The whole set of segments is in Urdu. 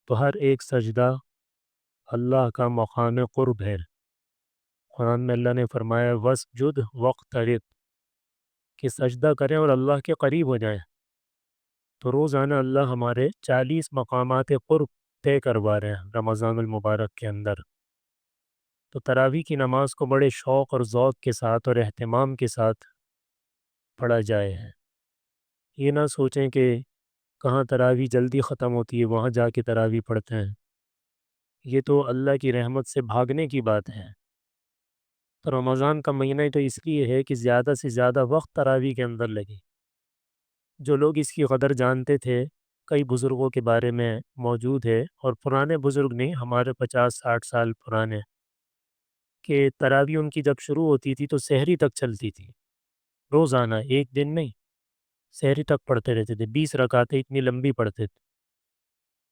تو ہر ایک سجدہ اللہ کا مقام قرب ہے۔ قرآن میں اللہ نے فرمایا وَاسْجُدْ وَاقْتَرِب، کہ سجدہ کریں اور اللہ کے قریب ہو جائیں۔ تو روزانہ اللہ ہمارے 40 مقامات قرب طے کروا رہے ہیں رمضان المبارک کے اندر۔ تو تراویح کی نماز کو بڑے شوق اور ذوق کے ساتھ اور اہتمام کے ساتھ پڑھا جائے۔ یہ نہ سوچیں کہ کہاں تراویح جلدی ختم ہوتی ہے وہاں جا کے تراویح پڑھتے ہیں، یہ تو اللہ کی رحمت سے بھاگنے کی بات ہے۔ تو رمضان کا مہینہ تو اس لیے ہے کہ زیادہ سے زیادہ وقت تراویح کے اندر لگے۔ جو لوگ اس کی قدر جانتے تھے، کئی بزرگوں کے بارے میں موجود ہے، اور پرانے بزرگ نہیں، ہمارے 50-60 سال پرانے، کہ تراویح ان کی جب شروع ہوتی تھی تو سحری تک چلتی تھی، روزانہ، ایک دن نہیں، سحری تک پڑھتے رہتے تھے، 20 رکعتیں اتنی لمبی پڑھتے تھے۔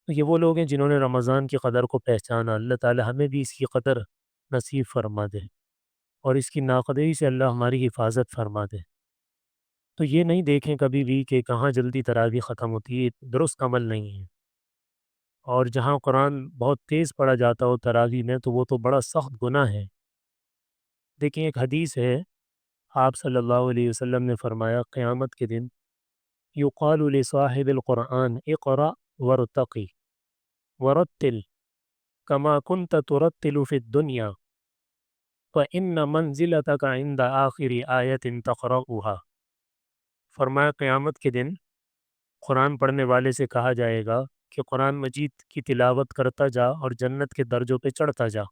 تو یہ وہ لوگ ہیں جنہوں نے رمضان کی قدر کو پہچانا۔ اللہ تعالی ہمیں بھی اس کی قدر نصیب فرما دے، اور اس کی ناقدری سے اللہ ہماری حفاظت فرما دے۔ تو یہ نہیں دیکھیں کبھی بھی کہ کہاں جلدی تراویح ختم ہوتی ہے، درست عمل نہیں ہے۔ اور جہاں قرآن بہت تیز پڑھا جاتا ہو تراویح میں تو وہ تو بڑا سخت گناہ ہے۔ دیکھیں ایک حدیث ہے، آپ صلی اللہ علیہ وسلم نے فرمایا قیامت کے دن یقال لصاحب القرآن اقرأ ورتقی ورتل کما کنت ترتل فی الدنیا فإن منزلتک عند آخر آیت تقرأها۔ فرمایا قیامت کے دن قرآن پڑھنے والے سے کہا جائے گا کہ قرآن مجید کی تلاوت کرتا جا اور جنت کے درجوں پہ چڑھتا جا،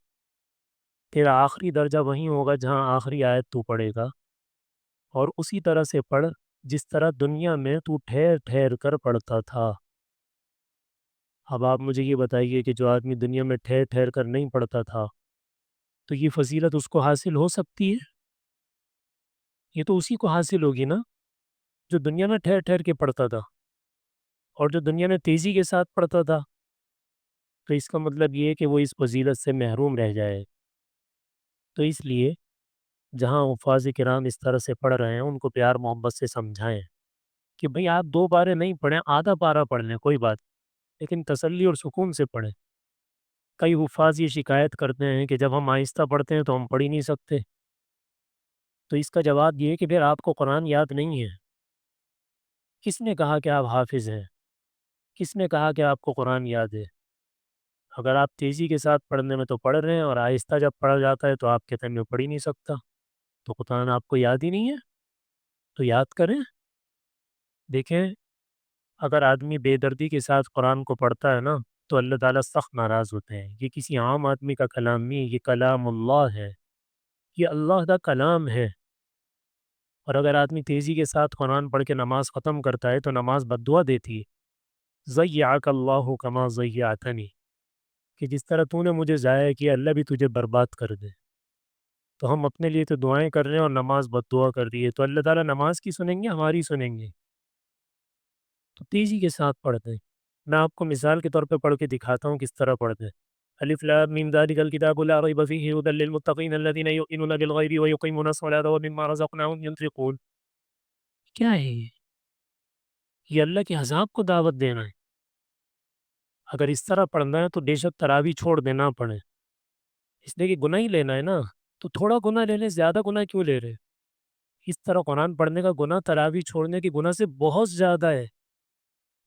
تیرا آخری درجہ وہیں ہوگا جہاں آخری آیت تو پڑھے گا، اور اسی طرح سے پڑھ جس طرح دنیا میں تو ٹھہر ٹھہر کر پڑھتا تھا۔ اب آپ مجھے یہ بتائیے کہ جو آدمی دنیا میں ٹھہر ٹھہر کر نہیں پڑھتا تھا تو یہ فضیلت اس کو حاصل ہو سکتی ہے؟ یہ تو اسی کو حاصل ہوگی نا جو دنیا میں ٹھہر ٹھہر کے پڑھتا تھا، اور جو دنیا میں تیزی کے ساتھ پڑھتا تھا تو اس کا مطلب یہ ہے کہ وہ اس فضیلت سے محروم رہ جائے۔ تو اس لیے جہاں حفاظ کرام اس طرح سے پڑھ رہے ہیں ان کو پیار محبت سے سمجھائیں کہ بھئی آپ 2 پارے نہیں پڑھیں، آدھا پارہ پڑھ لیں، کوئی بات، لیکن تسلی اور سکون سے پڑھیں۔ کئی حفاظ یہ شکایت کرتے ہیں کہ جب ہم آہستہ پڑھتے ہیں تو ہم پڑھ ہی نہیں سکتے۔ تو اس کا جواب یہ ہے کہ پھر آپ کو قرآن یاد نہیں ہے۔ کس نے کہا کہ آپ حافظ ہیں؟ کس نے کہا کہ آپ کو قرآن یاد ہے؟ اگر آپ تیزی کے ساتھ پڑھنے میں تو پڑھ رہے ہیں، اور آہستہ جب پڑھا جاتا ہے تو آپ کہتے ہیں میں پڑھ ہی نہیں سکتا، تو قرآن آپ کو یاد ہی نہیں ہے، تو یاد کریں۔ دیکھیں اگر آدمی بے دردی کے ساتھ قرآن کو پڑھتا ہے نا تو اللہ تعالیٰ سخت ناراض ہوتے ہیں۔ یہ کسی عام آدمی کا کلام نہیں، یہ کلام اللہ ہے، یہ اللہ کا کلام ہے۔ اور اگر آدمی تیزی کے ساتھ قرآن پڑھ کے نماز ختم کرتا ہے تو نماز بد دعا دیتی ہے، ضیعک اللہ کما ضیعتنی، کہ جس طرح تو نے مجھے ضائع کیا اللہ بھی تجھے برباد کر دے۔ تو ہم اپنے لیے تو دعائیں کر رہے ہیں اور نماز بد دعا کر دی ہے، تو اللہ تعالیٰ نماز کی سنیں گے ہماری سنیں گے؟ تو تیزی کے ساتھ پڑھتے ہیں۔ میں آپ کو مثال کے طور پہ پڑھ کے دکھاتا ہوں کس طرح پڑھتے ہیں۔ الف لام میم ذالک الکتاب لا ریب فیہ ھدی للمتقین الذین یؤمنون بالغیب ویقیمون الصلاۃ ومما رزقناہم ینفقون۔ کیا ہے یہ اللہ کے عذاب کو دعوت دینا ہے۔ اگر اس طرح پڑھنا ہے تو بے شک تراویح چھوڑ دینا پڑے، اس لیے کہ گناہ ہی لینا ہے نا، تو تھوڑا گناہ لے لیں، زیادہ گناہ کیوں لے رہے؟ اس طرح قرآن پڑھنے کا گناہ تراویح چھوڑنے کے گناہ سے بہت زیادہ ہے۔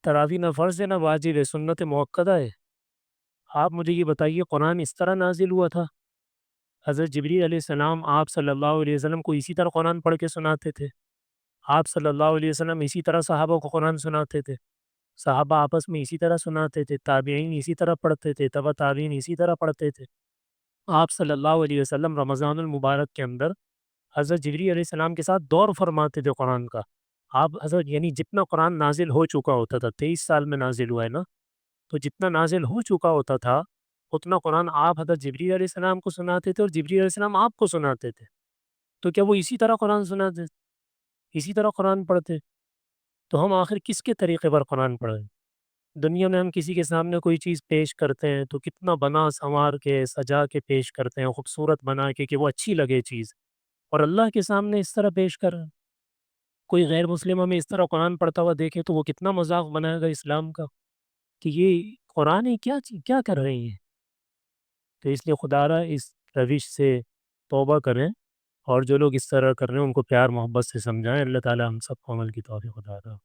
تراویح نہ فرض ہے نہ واجب ہے، سنت مؤکدہ ہے۔ آپ مجھے یہ بتائیے قرآن اس طرح نازل ہوا تھا؟ حضرت جبریل علیہ السلام آپ صلی اللہ علیہ وسلم کو اسی طرح قرآن پڑھ کے سناتے تھے۔ آپ صلی اللہ علیہ وسلم اسی طرح صحابہ کو قرآن سناتے تھے، صحابہ آپس میں اسی طرح سناتے تھے، تابعین اسی طرح پڑھتے تھے، تبع تابعین اسی طرح پڑھتے تھے۔ آپ صلی اللہ علیہ وسلم رمضان المبارک کے اندر حضرت جبریل علیہ السلام کے ساتھ دور فرماتے تھے قرآن کا۔ آپ حضرت یعنی جتنا قرآن نازل ہو چکا ہوتا تھا، 23 سال میں نازل ہوا ہے نا، تو جتنا نازل ہو چکا ہوتا تھا اتنا قرآن آپ حضرت جبریل علیہ السلام کو سناتے تھے اور جبریل علیہ السلام آپ کو سناتے تھے۔ تو کیا وہ اسی طرح قرآن سناتے، اسی طرح قرآن پڑھتے؟ تو ہم آخر کس کے طریقے پر قرآن پڑھیں؟ دنیا میں ہم کسی کے سامنے کوئی چیز پیش کرتے ہیں تو کتنا بنا سنوار کے سجا کے پیش کرتے ہیں، خوبصورت بنا کے کہ وہ اچھی لگے چیز، اور اللہ کے سامنے اس طرح پیش کر رہے ہیں۔ کوئی غیر مسلم ہمیں اس طرح قرآن پڑھتا ہوا دیکھے تو وہ کتنا مذاق بنائے گا اسلام کا، کہ یہ قرآن ہی کیا کر رہے ہیں؟ تو اس لیے خدا را اس روش سے توبہ کریں، اور جو لوگ اس طرح کر رہے ہیں ان کو پیار محبت سے سمجھائیں۔ اللہ تعالی ہم سب کو عمل کی توفیق عطا فرمائے۔